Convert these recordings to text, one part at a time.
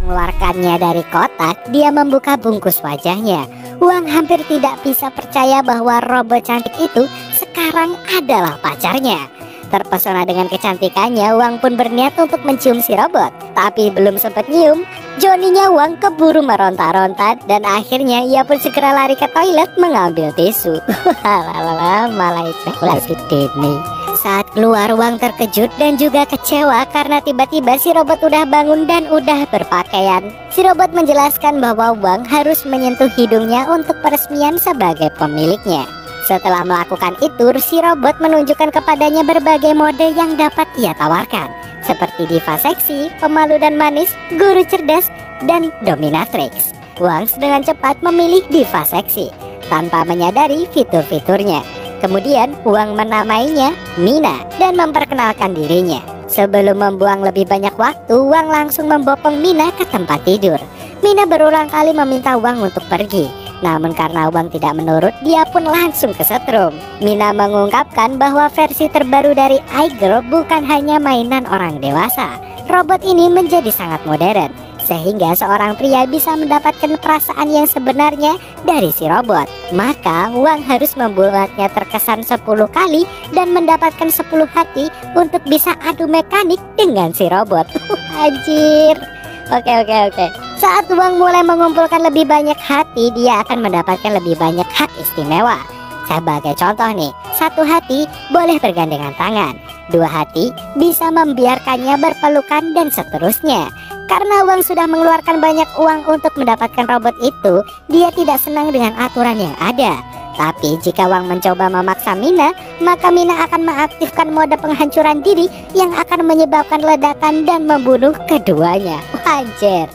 mengeluarkannya dari kotak, dia membuka bungkus wajahnya. Wang hampir tidak bisa percaya bahwa robot cantik itu sekarang adalah pacarnya. Terpesona dengan kecantikannya, Wang pun berniat untuk mencium si robot. Tapi belum sempat nyium, Johnny-nya Wang keburu meronta-ronta dan akhirnya ia pun segera lari ke toilet mengambil tisu. Malah spekulasi Disney. Saat keluar, Wang terkejut dan juga kecewa karena tiba-tiba si robot udah bangun dan udah berpakaian. Si robot menjelaskan bahwa Wang harus menyentuh hidungnya untuk peresmian sebagai pemiliknya. Setelah melakukan itu, si robot menunjukkan kepadanya berbagai mode yang dapat ia tawarkan, seperti diva seksi, pemalu dan manis, guru cerdas, dan dominatrix. Wang dengan cepat memilih diva seksi, tanpa menyadari fitur-fiturnya. Kemudian Wang menamainya Mina dan memperkenalkan dirinya. Sebelum membuang lebih banyak waktu, Wang langsung membopong Mina ke tempat tidur. Mina berulang kali meminta Wang untuk pergi. Namun karena Wang tidak menurut, dia pun langsung kesetrum. Mina mengungkapkan bahwa versi terbaru dari iGirl bukan hanya mainan orang dewasa. Robot ini menjadi sangat modern, sehingga seorang pria bisa mendapatkan perasaan yang sebenarnya dari si robot. Maka Wang harus membuatnya terkesan 10 kali dan mendapatkan 10 hati untuk bisa adu mekanik dengan si robot. Anjir. Oke. Saat Wang mulai mengumpulkan lebih banyak hati, dia akan mendapatkan lebih banyak hak istimewa. Sebagai contoh nih, 1 hati boleh bergandengan tangan, 2 hati bisa membiarkannya berpelukan, dan seterusnya. Karena Wang sudah mengeluarkan banyak uang untuk mendapatkan robot itu, dia tidak senang dengan aturan yang ada. Tapi jika Wang mencoba memaksa Mina, maka Mina akan mengaktifkan mode penghancuran diri yang akan menyebabkan ledakan dan membunuh keduanya. Wajar.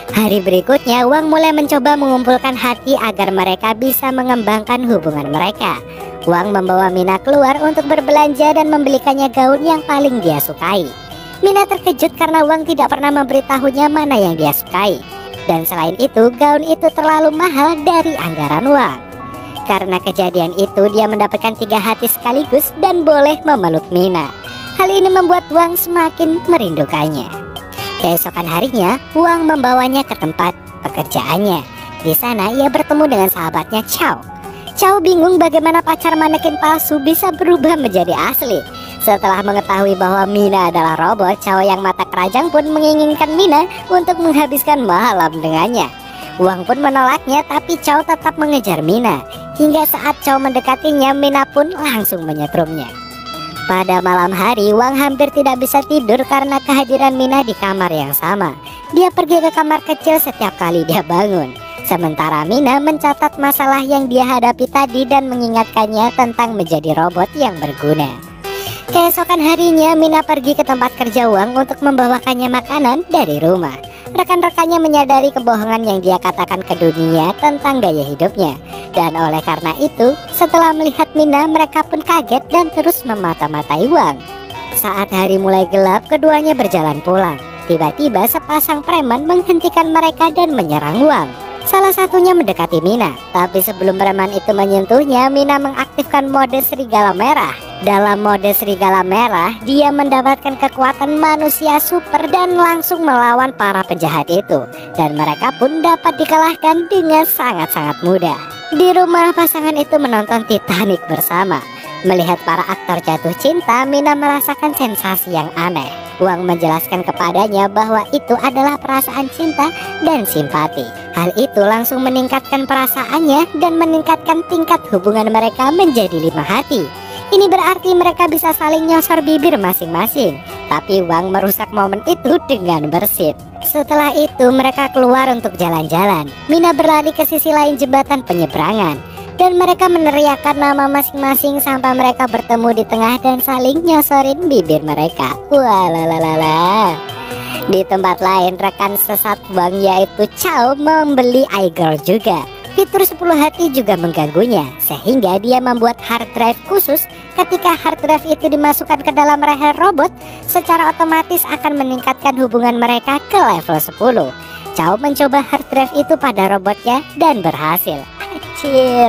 Hari berikutnya, Wang mulai mencoba mengumpulkan hati agar mereka bisa mengembangkan hubungan mereka. Wang membawa Mina keluar untuk berbelanja dan membelikannya gaun yang paling dia sukai. Mina terkejut karena Wang tidak pernah memberitahunya mana yang dia sukai. Dan selain itu, gaun itu terlalu mahal dari anggaran Wang. Karena kejadian itu, dia mendapatkan 3 hati sekaligus dan boleh memeluk Mina. Hal ini membuat Wang semakin merindukannya. Keesokan harinya, Wang membawanya ke tempat pekerjaannya. Di sana ia bertemu dengan sahabatnya Chow. Chow bingung bagaimana pacar manekin palsu bisa berubah menjadi asli. Setelah mengetahui bahwa Mina adalah robot, Chow yang mata keranjang pun menginginkan Mina untuk menghabiskan malam dengannya. Wang pun menolaknya, tapi Chow tetap mengejar Mina. Hingga saat Chow mendekatinya, Mina pun langsung menyetrumnya. Pada malam hari, Wang hampir tidak bisa tidur karena kehadiran Mina di kamar yang sama. Dia pergi ke kamar kecil setiap kali dia bangun. Sementara Mina mencatat masalah yang dia hadapi tadi dan mengingatkannya tentang menjadi robot yang berguna. Keesokan harinya, Mina pergi ke tempat kerja Wang untuk membawakannya makanan dari rumah. Rekan-rekannya menyadari kebohongan yang dia katakan ke dunia tentang gaya hidupnya. Dan oleh karena itu, setelah melihat Mina, mereka pun kaget dan terus memata-matai Wang. Saat hari mulai gelap, keduanya berjalan pulang. Tiba-tiba sepasang preman menghentikan mereka dan menyerang Wang. Salah satunya mendekati Mina, tapi sebelum preman itu menyentuhnya, Mina mengaktifkan mode serigala merah. Dalam mode serigala merah, dia mendapatkan kekuatan manusia super dan langsung melawan para penjahat itu. Dan mereka pun dapat dikalahkan dengan sangat-sangat mudah. Di rumah, pasangan itu menonton Titanic bersama. Melihat para aktor jatuh cinta, Mina merasakan sensasi yang aneh. Wang menjelaskan kepadanya bahwa itu adalah perasaan cinta dan simpati. Hal itu langsung meningkatkan perasaannya dan meningkatkan tingkat hubungan mereka menjadi 5 hati. Ini berarti mereka bisa saling nyosor bibir masing-masing. Tapi Wang merusak momen itu dengan bersin. Setelah itu mereka keluar untuk jalan-jalan. Mina berlari ke sisi lain jembatan penyeberangan, dan mereka meneriakkan nama masing-masing sampai mereka bertemu di tengah dan saling nyosorin bibir mereka. Walalala. Di tempat lain, rekan sesat Wang yaitu Chow membeli iGirl juga. Fitur 10 hati juga mengganggunya, sehingga dia membuat hard drive khusus. Ketika hard drive itu dimasukkan ke dalam leher robot, secara otomatis akan meningkatkan hubungan mereka ke level 10. Chow mencoba hard drive itu pada robotnya dan berhasil. Anjir,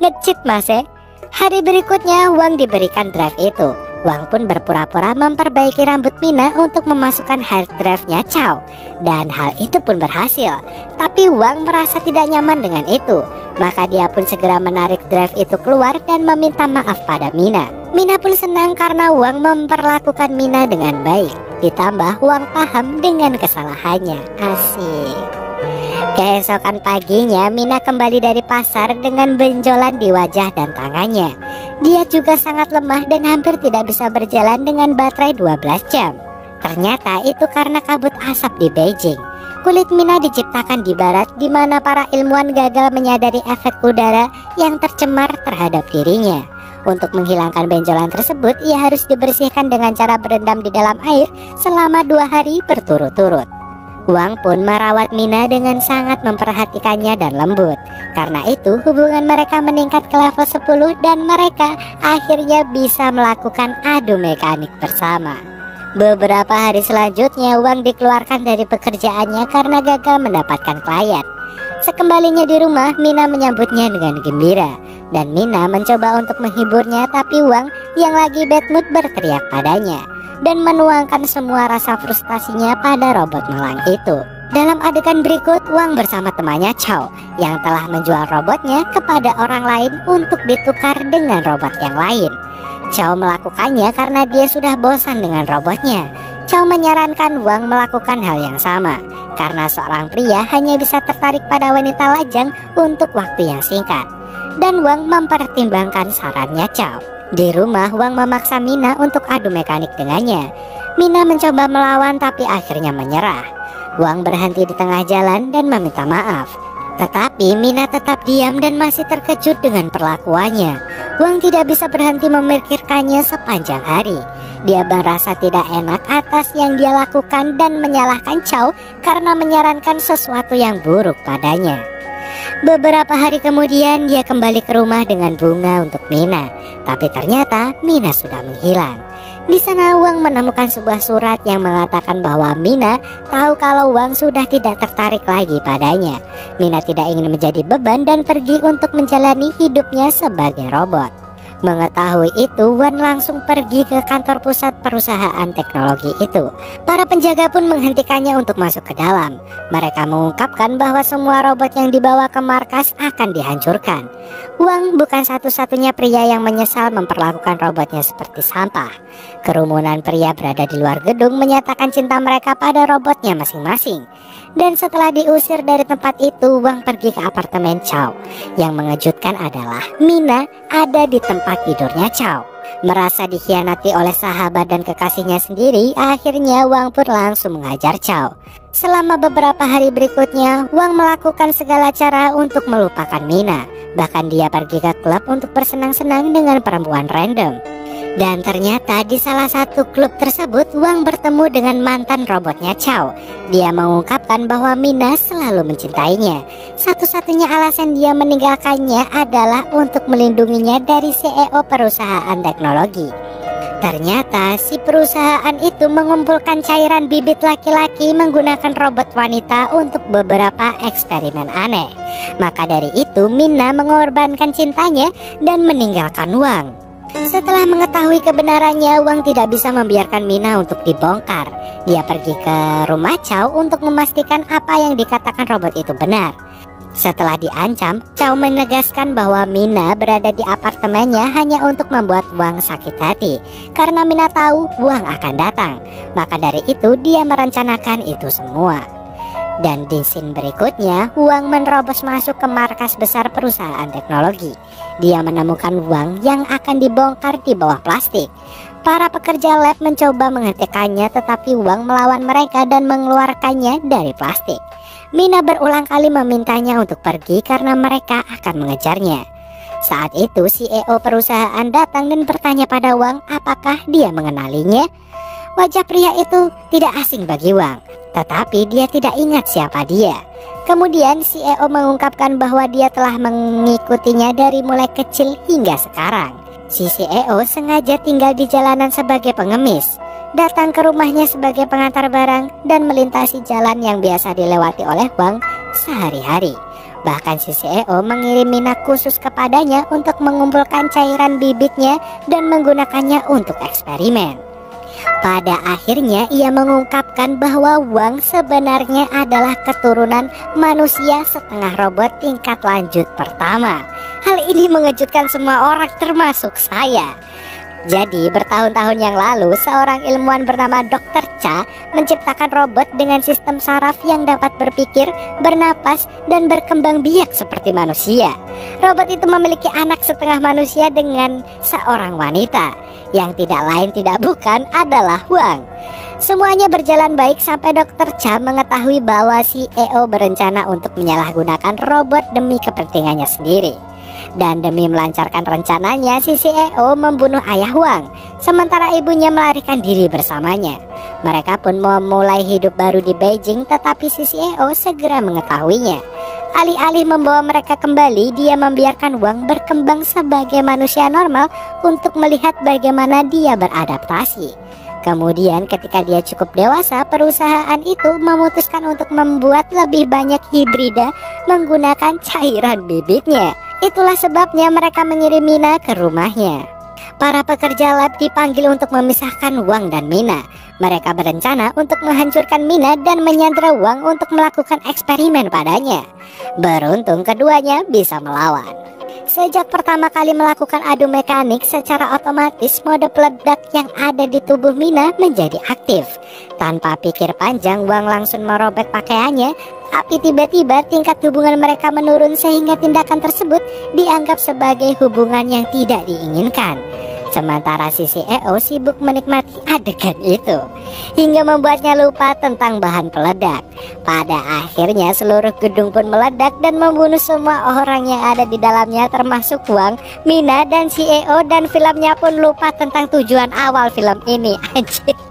nge-cheat mas ya. Hari berikutnya Wang diberikan drive itu. Wang pun berpura-pura memperbaiki rambut Mina untuk memasukkan hard drive-nya Chow. Dan hal itu pun berhasil. Tapi Wang merasa tidak nyaman dengan itu. Maka dia pun segera menarik drive itu keluar dan meminta maaf pada Mina. Mina pun senang karena Wang memperlakukan Mina dengan baik. Ditambah Wang paham dengan kesalahannya. Asik. Keesokan paginya Mina kembali dari pasar dengan benjolan di wajah dan tangannya. Dia juga sangat lemah dan hampir tidak bisa berjalan dengan baterai 12 jam. Ternyata itu karena kabut asap di Beijing. Kulit Mina diciptakan di barat, di mana para ilmuwan gagal menyadari efek udara yang tercemar terhadap dirinya. Untuk menghilangkan benjolan tersebut, ia harus dibersihkan dengan cara berendam di dalam air selama 2 hari berturut-turut. Wang pun merawat Mina dengan sangat memperhatikannya dan lembut. Karena itu hubungan mereka meningkat ke level 10 dan mereka akhirnya bisa melakukan adu mekanik bersama. Beberapa hari selanjutnya Wang dikeluarkan dari pekerjaannya karena gagal mendapatkan klien. Sekembalinya di rumah, Mina menyambutnya dengan gembira. Dan Mina mencoba untuk menghiburnya, tapi Wang yang lagi bad mood berteriak padanya dan menuangkan semua rasa frustasinya pada robot malang itu. Dalam adegan berikut, Wang bersama temannya Chow yang telah menjual robotnya kepada orang lain untuk ditukar dengan robot yang lain. Chow melakukannya karena dia sudah bosan dengan robotnya. Chow menyarankan Wang melakukan hal yang sama, karena seorang pria hanya bisa tertarik pada wanita lajang untuk waktu yang singkat. Dan Wang mempertimbangkan sarannya Chow. Di rumah, Wang memaksa Mina untuk adu mekanik dengannya. Mina mencoba melawan tapi akhirnya menyerah. Wang berhenti di tengah jalan dan meminta maaf. Tetapi Mina tetap diam dan masih terkejut dengan perlakuannya. Wang tidak bisa berhenti memikirkannya sepanjang hari. Dia merasa tidak enak atas yang dia lakukan dan menyalahkan Chow karena menyarankan sesuatu yang buruk padanya. Beberapa hari kemudian dia kembali ke rumah dengan bunga untuk Mina. Tapi ternyata Mina sudah menghilang. Di sana Wang menemukan sebuah surat yang mengatakan bahwa Mina tahu kalau Wang sudah tidak tertarik lagi padanya. Mina tidak ingin menjadi beban dan pergi untuk menjalani hidupnya sebagai robot. Mengetahui itu, Wan langsung pergi ke kantor pusat perusahaan teknologi itu. Para penjaga pun menghentikannya untuk masuk ke dalam. Mereka mengungkapkan bahwa semua robot yang dibawa ke markas akan dihancurkan. Wang bukan satu-satunya pria yang menyesal memperlakukan robotnya seperti sampah. Kerumunan pria berada di luar gedung menyatakan cinta mereka pada robotnya masing-masing. Dan setelah diusir dari tempat itu, Wang pergi ke apartemen Chow. Yang mengejutkan adalah Mina ada di tempat tidurnya Chow. Merasa dikhianati oleh sahabat dan kekasihnya sendiri, akhirnya Wang pun langsung mengajar Chow. Selama beberapa hari berikutnya, Wang melakukan segala cara untuk melupakan Mina. Bahkan dia pergi ke klub untuk bersenang-senang dengan perempuan random. Dan ternyata di salah satu klub tersebut Wang bertemu dengan mantan robotnya Chow. Dia mengungkapkan bahwa Mina selalu mencintainya. Satu-satunya alasan dia meninggalkannya adalah untuk melindunginya dari CEO perusahaan teknologi. Ternyata si perusahaan itu mengumpulkan cairan bibit laki-laki menggunakan robot wanita untuk beberapa eksperimen aneh. Maka dari itu Mina mengorbankan cintanya dan meninggalkan Wang. Setelah mengetahui kebenarannya, Wang tidak bisa membiarkan Mina untuk dibongkar. Dia pergi ke rumah Chow untuk memastikan apa yang dikatakan robot itu benar. Setelah diancam, Chow menegaskan bahwa Mina berada di apartemennya hanya untuk membuat Wang sakit hati. Karena Mina tahu Wang akan datang, maka dari itu dia merencanakan itu semua. Dan di scene berikutnya, Wang menerobos masuk ke markas besar perusahaan teknologi. Dia menemukan Wang yang akan dibongkar di bawah plastik. Para pekerja lab mencoba menghentikannya, tetapi Wang melawan mereka dan mengeluarkannya dari plastik. Mina berulang kali memintanya untuk pergi karena mereka akan mengejarnya. Saat itu CEO perusahaan datang dan bertanya pada Wang apakah dia mengenalinya. Wajah pria itu tidak asing bagi Wang, tetapi dia tidak ingat siapa dia. Kemudian CEO mengungkapkan bahwa dia telah mengikutinya dari mulai kecil hingga sekarang. Si CEO sengaja tinggal di jalanan sebagai pengemis, datang ke rumahnya sebagai pengantar barang, dan melintasi jalan yang biasa dilewati oleh Wang sehari-hari. Bahkan si CEO mengirim Mina khusus kepadanya untuk mengumpulkan cairan bibitnya dan menggunakannya untuk eksperimen. Pada akhirnya ia mengungkapkan bahwa Wang sebenarnya adalah keturunan manusia setengah robot tingkat lanjut pertama. Hal ini mengejutkan semua orang termasuk saya. Jadi bertahun-tahun yang lalu seorang ilmuwan bernama Dr. Cha menciptakan robot dengan sistem saraf yang dapat berpikir, bernapas, dan berkembang biak seperti manusia. Robot itu memiliki anak setengah manusia dengan seorang wanita, yang tidak lain tidak bukan adalah Wang. Semuanya berjalan baik sampai Dr. Cha mengetahui bahwa CEO berencana untuk menyalahgunakan robot demi kepentingannya sendiri. Dan demi melancarkan rencananya, si CEO membunuh ayah Wang, sementara ibunya melarikan diri bersamanya. Mereka pun memulai hidup baru di Beijing, tetapi si CEO segera mengetahuinya. Alih-alih membawa mereka kembali, dia membiarkan Wang berkembang sebagai manusia normal untuk melihat bagaimana dia beradaptasi. Kemudian ketika dia cukup dewasa, perusahaan itu memutuskan untuk membuat lebih banyak hibrida menggunakan cairan bibitnya. Itulah sebabnya mereka mengirim Mina ke rumahnya. Para pekerja lab dipanggil untuk memisahkan Wang dan Mina. Mereka berencana untuk menghancurkan Mina dan menyandra Wang untuk melakukan eksperimen padanya. Beruntung keduanya bisa melawan. Sejak pertama kali melakukan adu mekanik, secara otomatis mode peledak yang ada di tubuh Mina menjadi aktif. Tanpa pikir panjang, Wang langsung merobek pakaiannya, tapi tiba-tiba tingkat hubungan mereka menurun sehingga tindakan tersebut dianggap sebagai hubungan yang tidak diinginkan. Sementara si CEO sibuk menikmati adegan itu, hingga membuatnya lupa tentang bahan peledak. Pada akhirnya seluruh gedung pun meledak dan membunuh semua orang yang ada di dalamnya, termasuk Wang, Mina, dan CEO, dan filmnya pun lupa tentang tujuan awal film ini. Anjir.